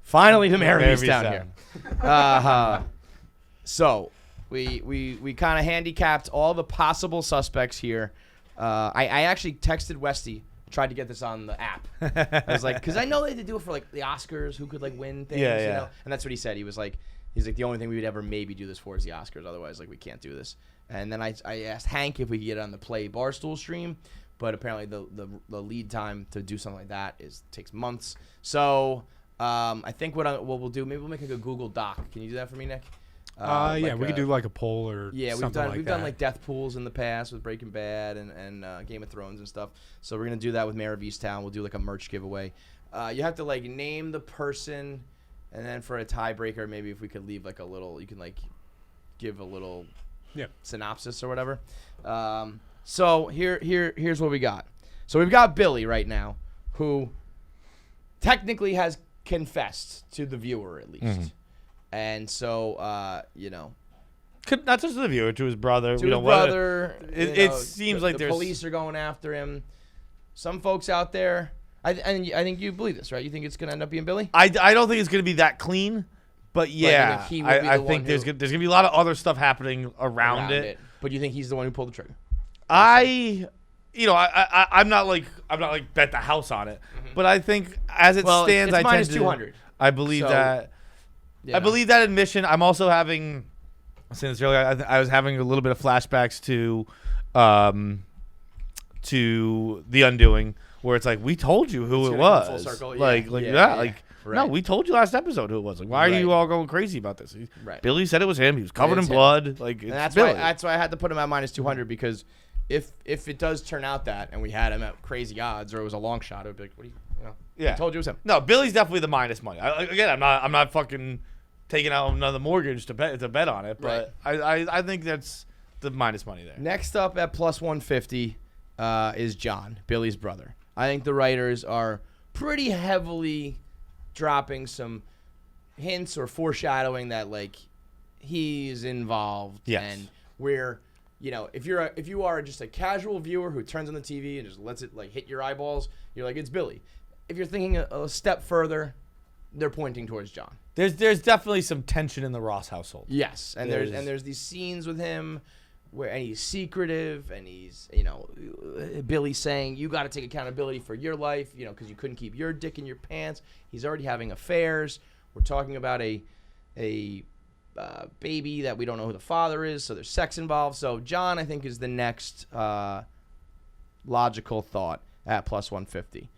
Finally, the Mare of Easttown here. So we kind of handicapped all the possible suspects here. I actually texted Westy, tried to get this on the app. I was like, because I know they had to do it for like the Oscars, who could like win things, you know? And that's what he said. He's like, the only thing we would ever maybe do this for is the Oscars. Otherwise, like we can't do this. And then I asked Hank if we could get it on the Play Barstool stream, but apparently the lead time to do something like that takes months. So I think what we'll do, maybe we'll make like a Google Doc. Can you do that for me, Nick? Yeah, we could do like a poll or something we've done like death pools in the past with Breaking Bad and Game of Thrones and stuff. So we're gonna do that with Mare of Easttown. We'll do like a merch giveaway. You have to like name the person, and then for a tiebreaker, maybe if we could leave like a little, you can like give a little synopsis or whatever. So here's what we got. So we've got Billy right now, who technically has confessed to the viewer at least. Mm-hmm. And so, not just to the viewer, to his brother. To his brother. It seems like the police are going after him. Some folks out there, I think you believe this, right? You think it's going to end up being Billy? I don't think it's going to be that clean, but yeah, I think there's going to be a lot of other stuff happening around it. But you think he's the one who pulled the trigger? I'm not like bet the house on it, but I think as it stands, it's minus 200. I believe that. Yeah. I believe that admission. I'm also having, I was saying this earlier, I was having a little bit of flashbacks to The Undoing, where it's like, we told you who it was. Full circle. No, we told you last episode who it was. Like, why are you all going crazy about this? Billy said it was him. He was covered in blood. Like, and that's why I had to put him at minus 200, because if it does turn out that, and we had him at crazy odds, or it was a long shot, it would be like, what do you? I told you it was him. No, Billy's definitely the minus money. I'm not fucking taking out another mortgage to bet on it, but I think that's the minus money there. Next up at plus 150 is John, Billy's brother. I think the writers are pretty heavily dropping some hints or foreshadowing that like he's involved. Yes. And we're, if you are just a casual viewer who turns on the TV and just lets it like hit your eyeballs, you're like, it's Billy. If you're thinking a step further, they're pointing towards John. There's definitely some tension in the Ross household. Yes, and there's these scenes with him where he's secretive, and he's Billy saying, you got to take accountability for your life, because you couldn't keep your dick in your pants. He's already having affairs. We're talking about a baby that we don't know who the father is, so there's sex involved. So John, I think, is the next logical thought at plus 150.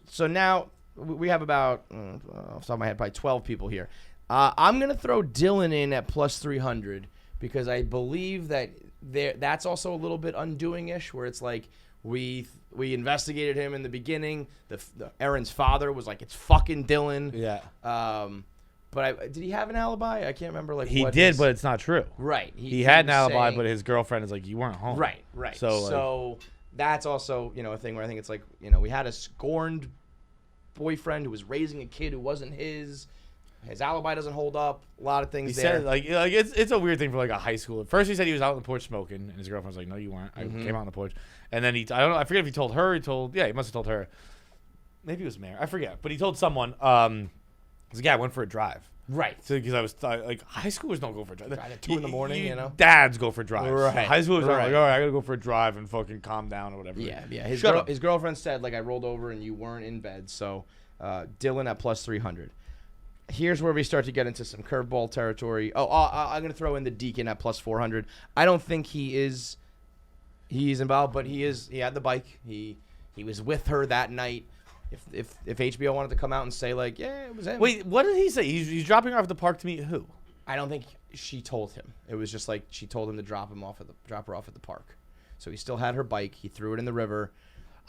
So now we have about, off the top of my head, probably 12 people here. I'm going to throw Dylan in at plus 300 because I believe that that's also a little bit Undoing-ish, where it's like we investigated him in the beginning. Erin's father was like, it's fucking Dylan. Yeah. But did he have an alibi? I can't remember. Like he did, but it's not true. Right. He had an alibi, but his girlfriend is like, you weren't home. Right. So that's also, a thing where I think it's like, we had a scorned boyfriend who was raising a kid who wasn't his. His alibi doesn't hold up. A lot of things there. Said, like it's a weird thing for like a high schooler. First he said he was out on the porch smoking, and his girlfriend was like, no, you weren't. I came out on the porch. And then I forget if he told her, he must have told her. Maybe it was Mare. I forget. But he told someone, I went for a drive. Right. So because I was like, high schoolers don't go for a drive. At 2 a.m, Dads go for drives. Right. High schoolers are like, all right, I got to go for a drive and fucking calm down or whatever. Yeah. His girlfriend said, like, I rolled over and you weren't in bed. So Dylan at plus 300. Here's where we start to get into some curveball territory. I'm going to throw in the Deacon at plus 400. I don't think he's involved, but he is. He had the bike. He was with her that night. If HBO wanted to come out and say, like, yeah, it was him. Wait, what did he say? He's dropping her off at the park to meet who? I don't think she told him. It was just like she told him to drop her off at the park. So he still had her bike. He threw it in the river.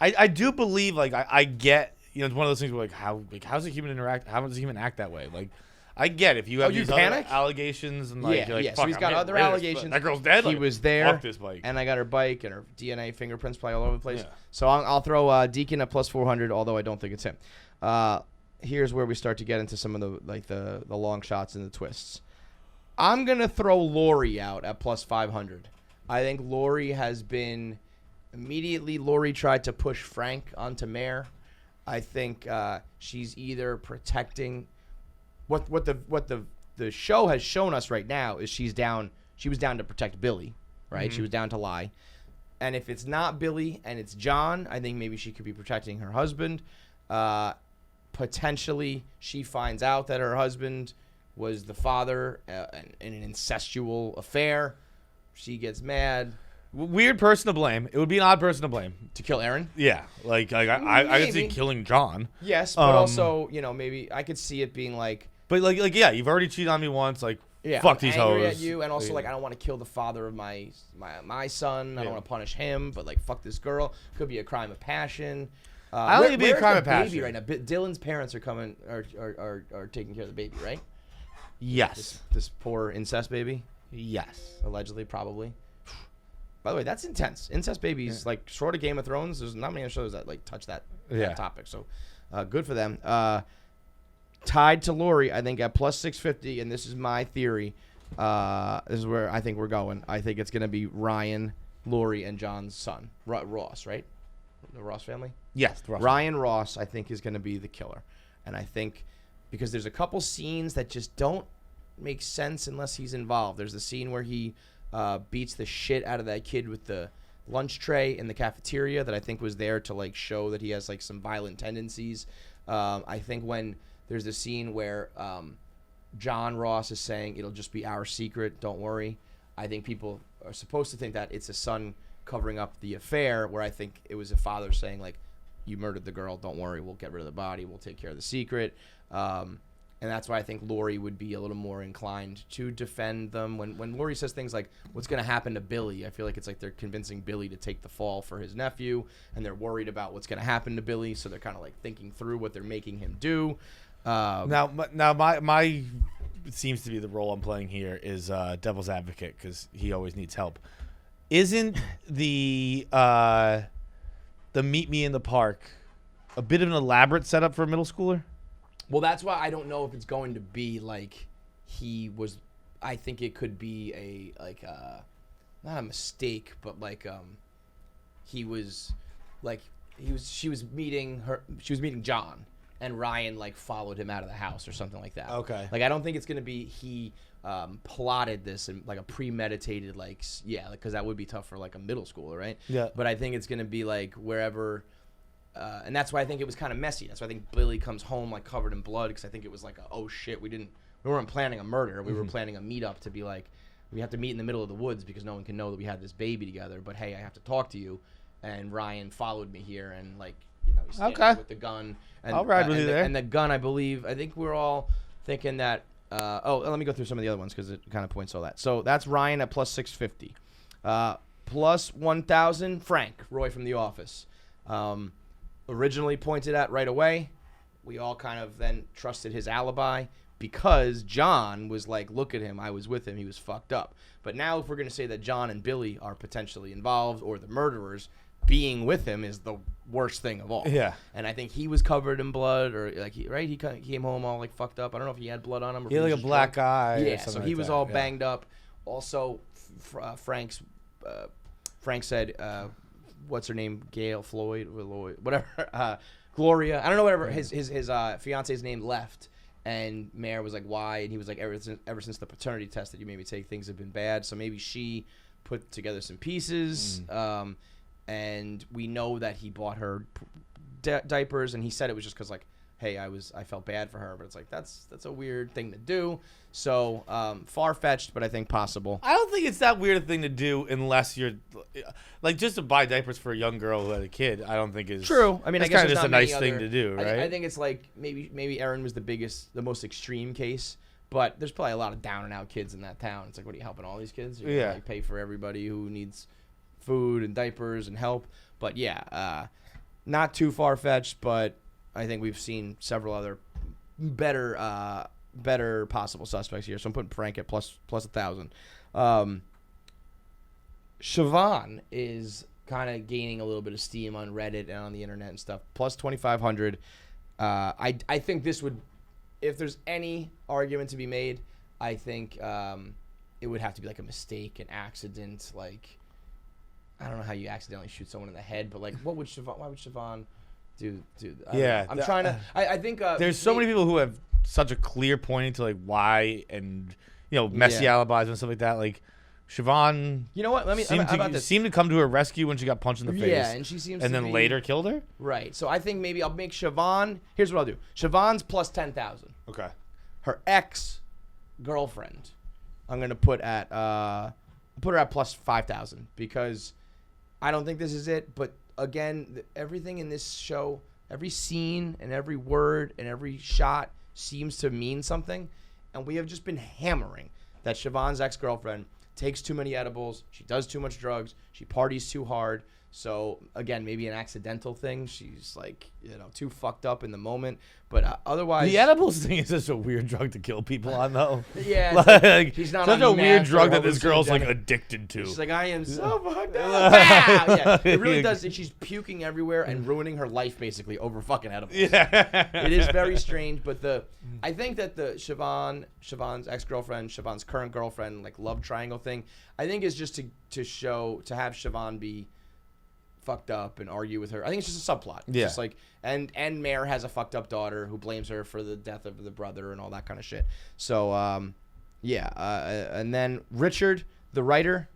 I do believe, like, I get, it's one of those things where, like, how does a human interact? How does a human act that way? Like, I get if you have these other allegations and like, you're like, yeah. So he's got other allegations. That girl's dead. He was there. Fuck this bike. And I got her bike and her DNA fingerprints probably all over the place. Yeah. So I'll throw Deacon at plus 400, although I don't think it's him. Here's where we start to get into some of the long shots and the twists. I'm gonna throw Lori out at plus 500. I think Lori has been immediately. Lori tried to push Frank onto Mare. I think she's either protecting what the show has shown us right now is she was down to protect Billy, right? She was down to lie. And if it's not Billy and it's John, I think maybe she could be protecting her husband. Potentially she finds out that her husband was the father in an incestual affair. She gets mad. Weird person to blame. It would be an odd person to blame. To kill Aaron? Yeah. I could see killing John. Yes, but also, maybe I could see it being like... But, yeah, you've already cheated on me once. Like, fuck these hoes. I'm angry at you, and also, I don't want to kill the father of my son. I don't want to punish him, but, fuck this girl. Could be a crime of passion. I don't think it'd be a crime of passion. Baby right now? Dylan's parents are coming, are taking care of the baby, right? Yes. This poor incest baby? Yes. Allegedly, probably. By the way, that's intense. Incest babies, short of Game of Thrones, there's not many shows that touch that topic. So, good for them. Tied to Lori, I think at plus 650, and this is my theory. This is where I think we're going. I think it's going to be Ryan, Lori, and John's son, Ross, right? The Ross family. Yes, the Ross Ryan family. Ross, I think, is going to be the killer, and I think because there's a couple scenes that just don't make sense unless he's involved. There's the scene where he beats the shit out of that kid with the lunch tray in the cafeteria that I think was there to show that he has some violent tendencies. I think when there's a scene where John Ross is saying it'll just be our secret, don't worry. I think people are supposed to think that it's a son covering up the affair, where I think it was a father saying you murdered the girl, don't worry, we'll get rid of the body, we'll take care of the secret. And that's why I think Lori would be a little more inclined to defend them. When Lori says things like, what's going to happen to Billy, I feel like it's they're convincing Billy to take the fall for his nephew, and they're worried about what's going to happen to Billy, so they're kind of thinking through what they're making him do. Now my seems to be the role I'm playing here is devil's advocate, because he always needs help. Isn't the meet me in the park a bit of an elaborate setup for a middle schooler? Well, that's why I don't know if it's going to be he was. I think it could be not a mistake, but she was meeting John, and Ryan followed him out of the house or something like that. Okay. I don't think it's going to be he plotted this and a premeditated because that would be tough for a middle schooler, right? Yeah. But I think it's going to be wherever. And that's why I think it was kind of messy. That's why I think Billy comes home covered in blood, because I think it was oh shit, we weren't planning a murder. We were planning a meetup to be we have to meet in the middle of the woods because no one can know that we had this baby together. But hey, I have to talk to you. And Ryan followed me here, and he's standing with the gun. And, I'll ride with you there. And the gun, I think we're all thinking that. Let me go through some of the other ones because it kind of points all that. So that's Ryan at plus 650. Plus 1,000, Frank, Roy from The Office. Originally pointed at right away. We all kind of then trusted his alibi because John was look at him, I was with him, he was fucked up. But now if we're going to say that John and Billy are potentially involved or the murderers, being with him is the worst thing of all. Yeah. And I think he was covered in blood, or he came home all fucked up. I don't know if he had blood on him. Or he had a black eye. Yeah, so he was all banged up. Also, Frank said, what's her name? Gail, Floyd, Lloyd, whatever. Gloria. I don't know whatever. His fiance's name left, and Mare was why? And he was ever since the paternity test that you made me take, things have been bad. So maybe she put together some pieces. And we know that he bought her diapers, and he said it was just because hey, I felt bad for her, but it's that's a weird thing to do. So far-fetched, but I think possible. I don't think it's that weird a thing to do unless you're just to buy diapers for a young girl who had a kid. I don't think is true. I mean, I guess kind of just a nice thing to do, right? I think it's maybe Aaron was the most extreme case, but there's probably a lot of down and out kids in that town. It's what are you helping all these kids? You're gonna, pay for everybody who needs food and diapers and help. But yeah, not too far-fetched, but I think we've seen several other better possible suspects here. So I'm putting Frank at plus 1,000. Siobhan is kind of gaining a little bit of steam on Reddit and on the internet and stuff. Plus 2,500. I think this would, if there's any argument to be made, I think it would have to be a mistake, an accident, I don't know how you accidentally shoot someone in the head, but why would Siobhan dude. Yeah, I'm trying to. I think there's so many people who have such a clear pointing to like why and messy alibis and stuff like that. Like Siobhan, you know what? Let me seemed to come to her rescue when she got punched in the face. Yeah, and she seems. And then later killed her. Right. So I think maybe I'll make Siobhan. Here's what I'll do. Siobhan's plus 10,000. Okay. Her ex-girlfriend, I'm gonna put her at plus 5,000 because I don't think this is it. But again, everything in this show, every scene and every word and every shot seems to mean something, and we have just been hammering that Siobhan's ex-girlfriend takes too many edibles, she does too much drugs, she parties too hard. So again, maybe an accidental thing. She's like, too fucked up in the moment. But otherwise, the edibles thing is just a weird drug to kill people on, though. Yeah, like, she's not such on a weird drug that this this girl's like addicted to. She's like, I am so fucked up. Yeah, it really does. She's puking everywhere and ruining her life basically over fucking edibles. Yeah. It is very strange. But I think that the Siobhan's ex-girlfriend, Siobhan's current girlfriend, like love triangle thing, I think is just to have Siobhan be fucked up and argue with her. I think it's just a subplot. It's just like and Mare has a fucked up daughter who blames her for the death of the brother and all that kind of shit. So and then Richard, the writer,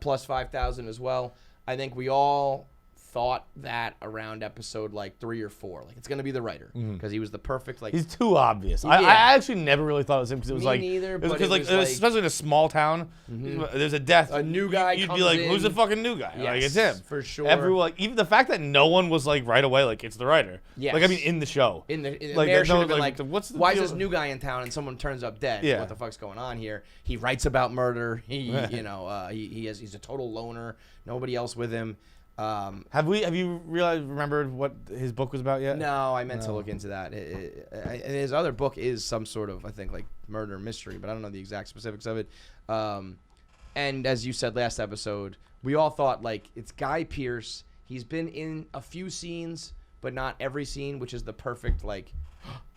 plus 5,000 as well. I think we all thought that around episode like 3 or 4, like it's gonna be the writer because he was the perfect like. He's too obvious. I actually never really thought it was him because it was Me neither, it was but because like especially in a small town, there's a death. A new guy. You'd comes be like, in. who's the fucking new guy? Yes, like it's him for sure. Everyone, like even the fact that no one was like right away, like it's the writer. Yes. Like I mean, in the show, like Mare should have been like, what's the why deal? is this new guy in town and someone turns up dead? Yeah. What the fuck's going on here? He writes about murder. He's a total loner. Nobody else with him. Have you remembered what his book was about yet? No, I meant to look into that. And his other book is some sort of, I think, like murder mystery, but I don't know the exact specifics of it. And as you said last episode, we all thought like it's Guy Pearce. He's been in a few scenes, but not every scene, which is the perfect like,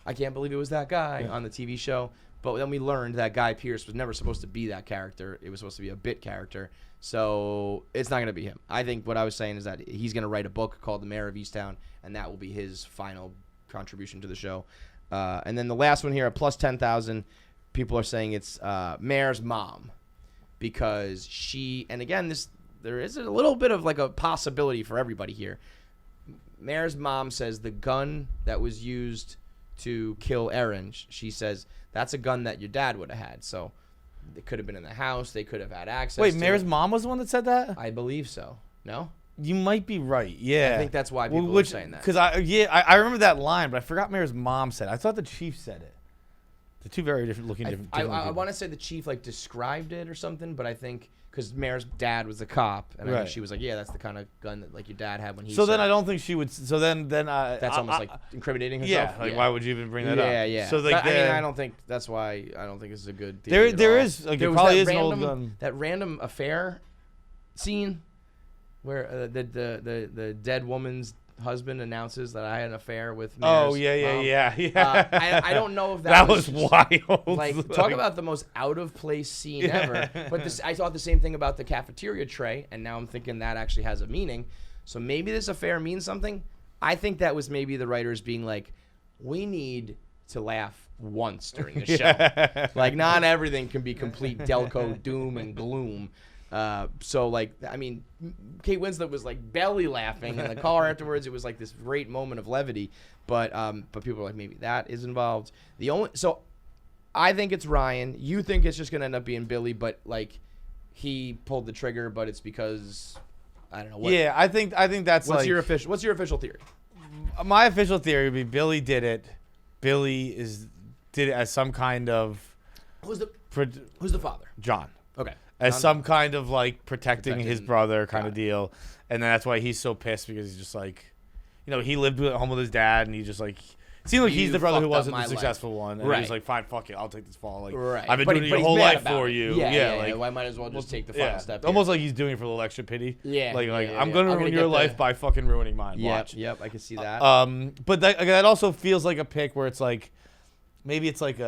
I can't believe it was that guy on the TV show. But then we learned that Guy Pearce was never supposed to be that character. It was supposed to be a bit character. So it's not going to be him. I think what I was saying is that he's going to write a book called The Mare of Easttown, and that will be his final contribution to the show. And then the last one here, at plus 10,000, people are saying it's Mare's mom because she, and again, there is a little bit of like a possibility for everybody here. Mare's mom says the gun that was used to kill Erin, she says that's a gun that your dad would have had. So they could have been in the house. They could have had access. Wait, Mare's mom was the one that said that? I believe so. No? You might be right. Yeah. I think that's why people are saying that. Because I remember that line, but I forgot Mare's mom said it. I thought the chief said it. The two very different looking. I want to say the chief like described it or something, but I think because Mare's dad was a cop, and I think she was like, "Yeah, that's the kind of gun that like your dad had when he." So then I don't think she would. So then that's almost like incriminating herself. Yeah, like why would you even bring that up? Yeah. So like, I don't think that's why I don't think this is a good theory. There is like, there it probably was is an old gun. That random affair scene where the dead woman's husband announces that I had an affair with Mare's mom. Yeah. I don't know if that was wild. Like, talk about the most out of place scene ever. But I thought the same thing about the cafeteria tray, and now I'm thinking that actually has a meaning. So maybe this affair means something. I think that was maybe the writers being like, we need to laugh once during the show. Like, not everything can be complete Delco doom and gloom. So like, I mean, Kate Winslet was like belly laughing in the car afterwards. It was like this great moment of levity, but people are like, maybe that is involved. So I think it's Ryan. You think it's just gonna end up being Billy, but like he pulled the trigger, but it's because I don't know what. Yeah, I think that's what's your official theory? My official theory would be Billy did it. Billy did it as some kind of. Who's the father? John. Okay. As some kind of like protecting his brother kind of deal, and then that's why he's so pissed because he's just like, he lived at home with his dad, and he just like it seemed like he's the brother who wasn't the successful one, and he was like, fine, fuck it, I'll take this fall. Like I've been doing it your whole life for you. Yeah, I might as well just take the final step. Almost like he's doing it for a little extra pity. Yeah, like I'm gonna ruin your life by fucking ruining mine. Yep, I can see that. But that also feels like a pick where it's like maybe it's like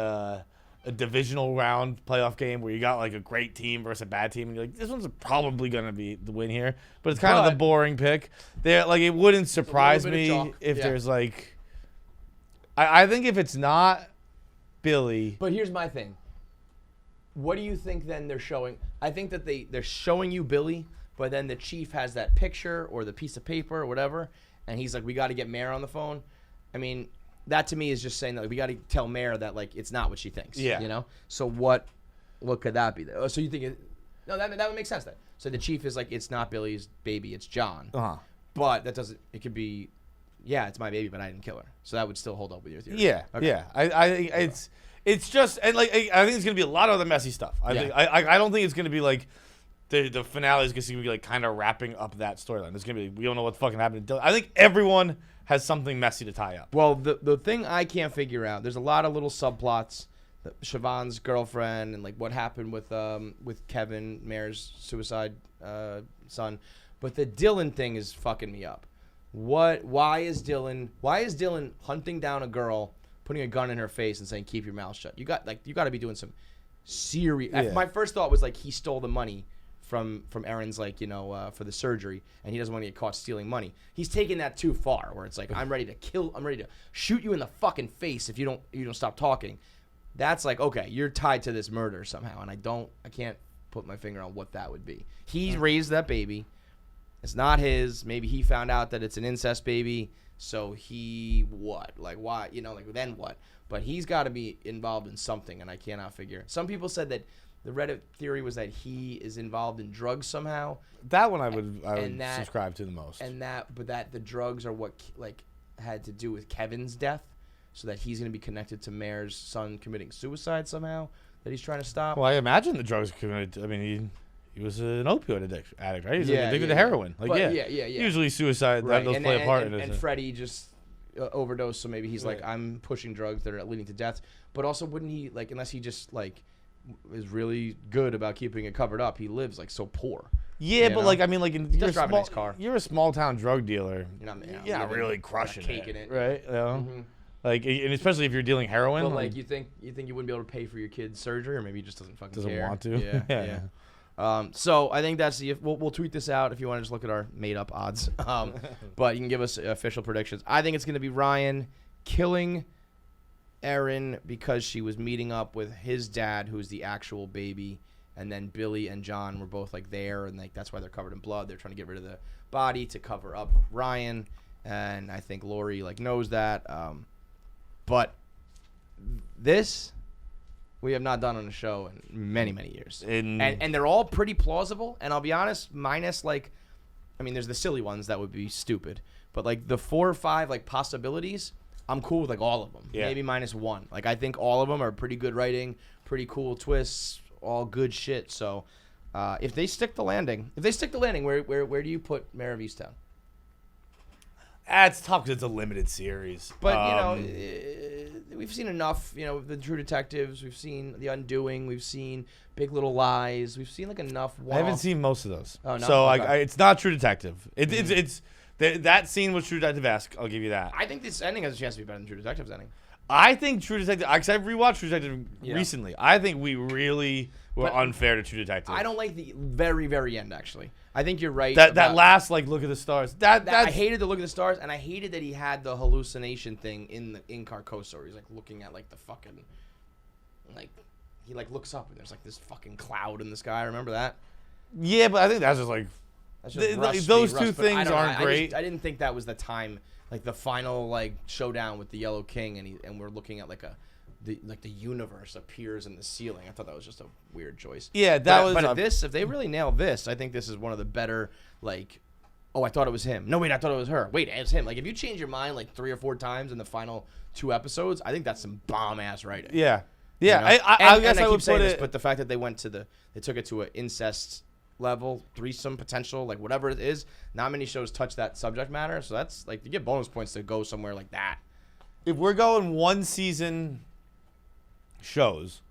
a divisional round playoff game where you got like a great team versus a bad team, and you're like, this one's probably gonna be the win here, but it's kind of the boring pick. There, like, it wouldn't surprise me if there's like, I think if it's not Billy. But here's my thing. What do you think then they're showing? I think that they're showing you Billy, but then the chief has that picture or the piece of paper or whatever, and he's like, we got to get Mare on the phone. I mean, that to me is just saying that, like, we got to tell Mare that, like, it's not what she thinks. Yeah. You know? So what could that be? Oh, so you think that would make sense then. So the chief is like, it's not Billy's baby, it's John. Uh-huh. But that doesn't, it could be, yeah, it's my baby, but I didn't kill her. So that would still hold up with your theory. Yeah. Okay. Yeah. It's just, and like, I think it's gonna be a lot of the messy stuff. I don't think it's gonna be like the finale is gonna be like kind of wrapping up that storyline. It's gonna be we don't know what fucking happened. I think everyone has something messy to tie up. Well, the thing I can't figure out, there's a lot of little subplots. Siobhan's girlfriend and like what happened with Kevin, Mare's suicide son, but the Dylan thing is fucking me up. Why is Dylan hunting down a girl, putting a gun in her face and saying keep your mouth shut? You got to be doing some serious. Yeah. My first thought was like he stole the money from Aaron's, like, you know, for the surgery, and he doesn't want to get caught stealing money. He's taking that too far, where it's like I'm ready to shoot you in the fucking face if you don't stop talking. That's like, okay, you're tied to this murder somehow, and I can't put my finger on what that would be. He raised that baby. It's not his. Maybe he found out that it's an incest baby, so why, you know, like, then what? But he's got to be involved in something, and I cannot figure. Some people said that the Reddit theory was that he is involved in drugs somehow. That one I would subscribe to the most. But that the drugs are what like had to do with Kevin's death, so that he's going to be connected to Mare's son committing suicide somehow, that he's trying to stop. Well, I imagine the drugs committed. I mean, he was an opioid addict, right? He's like addicted to heroin. Like, usually suicide, right. those play a part in it. And Freddie just overdosed, so maybe he's like, I'm pushing drugs that are leading to death. But also, wouldn't he, like, unless he just like is really good about keeping it covered up, he lives like so poor. Yeah, but like, I mean, like, you're a small town drug dealer. You're not really crushing it, right? You know? Mm-hmm. Like, and especially if you're dealing heroin. But like, you think you wouldn't be able to pay for your kid's surgery, or maybe he just doesn't care. Want to. Yeah. So I think that's we'll tweet this out if you want to just look at our made up odds. But you can give us official predictions. I think it's going to be Ryan killing Erin because she was meeting up with his dad, who's the actual baby, and then Billy and John were both like there, and like that's why they're covered in blood. They're trying to get rid of the body to cover up Ryan, and I think Lori like knows that. But this we have not done on the show in many, many years. And they're all pretty plausible. And I'll be honest, minus like, I mean, there's the silly ones that would be stupid. But like the 4 or 5 like possibilities, I'm cool with like all of them. Yeah. Maybe minus one. Like I think all of them are pretty good writing, pretty cool twists, all good shit. So if they stick the landing, where do you put Mare of Easttown? It's tough because it's a limited series. But, you know, we've seen enough, you know, the True Detectives. We've seen The Undoing. We've seen Big Little Lies. We've seen, like, enough. I haven't seen most of those. Oh, no? So, okay. It's not True Detective. It's that scene was True Detective-esque. I'll give you that. I think this ending has a chance to be better than True Detective's ending. I think True Detective, because I've rewatched True Detective recently. I think we really were unfair to True Detective. I don't like the very, very end, actually. I think you're right. That last, like, look at the stars. I hated the look at the stars, and I hated that he had the hallucination thing in Carcosa, where he's, like, looking at, like, the fucking, like, he, like, looks up, and there's, like, this fucking cloud in the sky. Remember that? Yeah, but I think that's just, like, those two things aren't great. I didn't think that was the time. Like the final like showdown with the Yellow King, and we're looking at the universe appears in the ceiling. I thought that was just a weird choice. Yeah, But if they really nail this, I think this is one of the better. Like, oh, I thought it was him. No, wait, I thought it was her. Wait, it's him. Like, if you change your mind like 3 or 4 times in the final 2 episodes, I think that's some bomb ass writing. Yeah, yeah. You know? I guess I would put it. But the fact that they took it to an incest level, threesome potential, like whatever it is, not many shows touch that subject matter, so that's like you get bonus points to go somewhere like that. If we're going 1 season shows,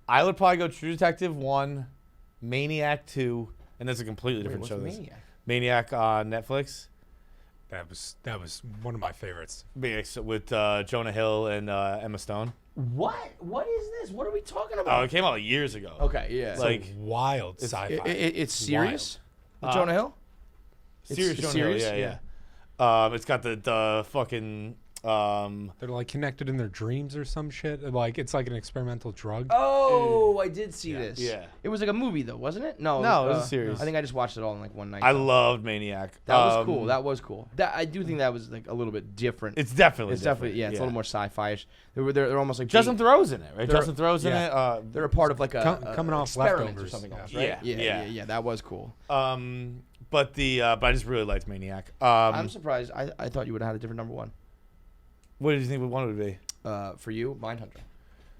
I would probably go True Detective 1, Maniac 2, and that's a completely different show. Maniac? Maniac on Netflix. That was one of my favorites. With Jonah Hill and Emma Stone. What? What is this? What are we talking about? Oh, it came out years ago. Okay, yeah. Like wild sci-fi. It's serious. With Jonah Hill. Serious Jonah Hill. Yeah. It's got the fucking. They're like connected in their dreams or some shit. Like it's like an experimental drug. Oh, I did see this. Yeah. It was like a movie though, wasn't it? No, it was a series. I think I just watched it all in like one night. I loved Maniac. That was cool. That was cool. I do think that was like a little bit different. It's definitely It's a little more sci-fi-ish. They're almost like Justin Theroux's in it, right? Justin Theroux's in it. They're a part of like coming off experiments Leftovers or something else, right? Yeah. That was cool. But I just really liked Maniac. I'm surprised. I thought you would have had a different number one. What did you think one would be? For you, Mindhunter.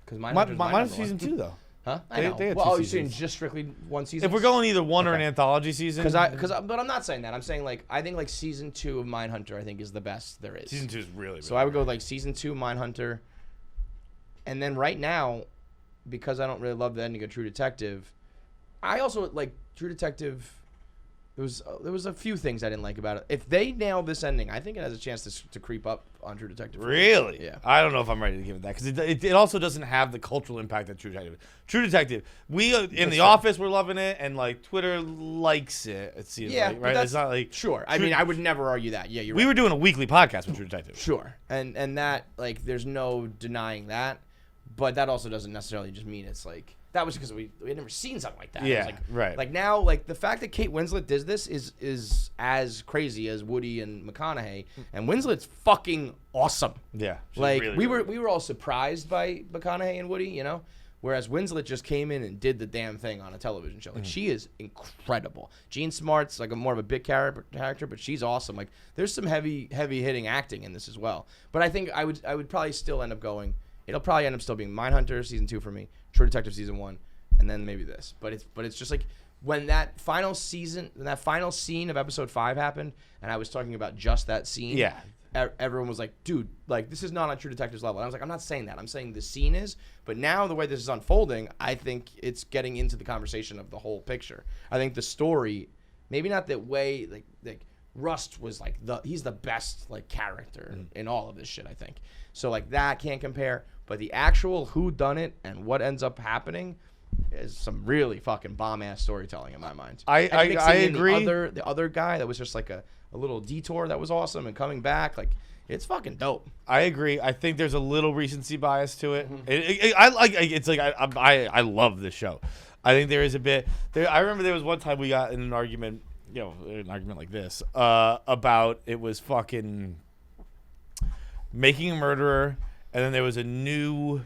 Because Mindhunter's season 2 though. Huh? I know. They had well, two you're saying seasons. just strictly one season? If we're going either one or an anthology season, but I'm not saying that. I'm saying like I think like season 2 of Mindhunter I think is the best there is. Season 2 is really. So I would go like season 2 Mindhunter, and then right now, because I don't really love the ending of True Detective, I also like True Detective. There was a few things I didn't like about it. If they nail this ending, I think it has a chance to creep up on True Detective. Really? Yeah. I don't know if I'm ready to give it that because it also doesn't have the cultural impact that True Detective. True Detective, we in the office we're loving it, and like Twitter likes it. It seems like, right? It's not like sure. I mean, I would never argue that. Yeah, we were doing a weekly podcast with True Detective. Sure, and that like there's no denying that, but that also doesn't necessarily just mean it's like. That was because we had never seen something like that. Yeah, like, right. Like now, like the fact that Kate Winslet does this is as crazy as Woody and McConaughey, and Winslet's fucking awesome. Yeah, like really, we were all surprised by McConaughey and Woody, you know, whereas Winslet just came in and did the damn thing on a television show. Like she is incredible. Jean Smart's like more of a bit character, but she's awesome. Like there's some heavy hitting acting in this as well. But I think I would probably still end up going. It'll probably end up still being Mindhunter season 2 for me, True Detective season 1, and then maybe this. But it's just like when that final scene of episode 5 happened, and I was talking about just that scene. Yeah. Everyone was like, dude, like this is not on True Detective's level. And I was like, I'm not saying that. I'm saying the scene is. But now the way this is unfolding, I think it's getting into the conversation of the whole picture. I think the story, maybe not that way like Rust was like he's the best like character in all of this shit, I think. So like that can't compare, but the actual who done it and what ends up happening is some really fucking bomb ass storytelling in my mind. I agree. The other guy that was just like a little detour that was awesome and coming back, like it's fucking dope. I agree. I think there's a little recency bias to it. Mm-hmm. I love this show. I think there is a bit. I remember there was one time we got in an argument. An argument like this about it was fucking Making a Murderer, and then there was a new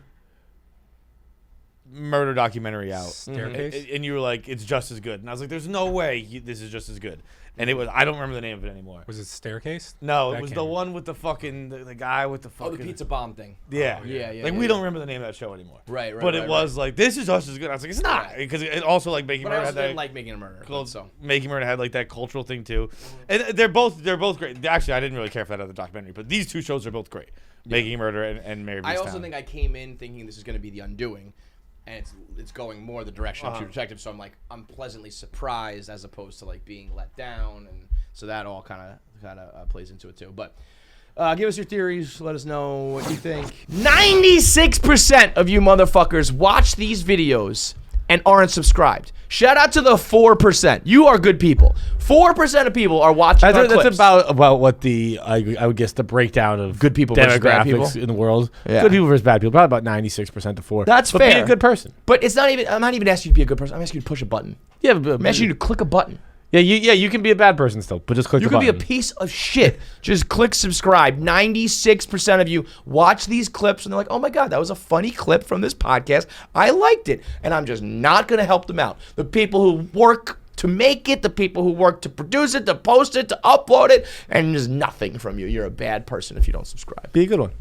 murder documentary out. Staircase? And you were like, it's just as good. And I was like, there's no way this is just as good. And it was. I don't remember the name of it anymore. Was it Staircase? No, it was the one with the fucking the guy with the fucking. Oh, the pizza bomb thing. Yeah, we don't remember the name of that show anymore. Right. But it was like this is just as good. I was like, it's not because it also like Making Murder. But I also didn't like Making a Murder. So Making Murder had like that cultural thing too, and they're both great. Actually, I didn't really care for that other documentary, but these two shows are both great. Making a Murder and Mare of Easttown. I also think I came in thinking this is going to be The Undoing. And it's going more the direction of True Detective, so I'm pleasantly surprised as opposed to like being let down, and so that all kind of plays into it too. But give us your theories. Let us know what you think. 96% of you motherfuckers watch these videos and aren't subscribed. Shout out to the 4%. You are good people. 4% of people are watching our clips. That's about what I would guess the breakdown of good people versus bad people in the world. Yeah. Good people versus bad people. Probably about 96% to 4. That's but fair. Be a good person. But it's not even. I'm not even asking you to be a good person. I'm asking you to push a button. Yeah, I'm asking you to click a button. Yeah, you can be a bad person still, but just click the button. You can be a piece of shit. Just click subscribe. 96% of you watch these clips and they're like, oh my God, that was a funny clip from this podcast. I liked it. And I'm just not going to help them out. The people who work to make it, the people who work to produce it, to post it, to upload it, and there's nothing from you. You're a bad person if you don't subscribe. Be a good one.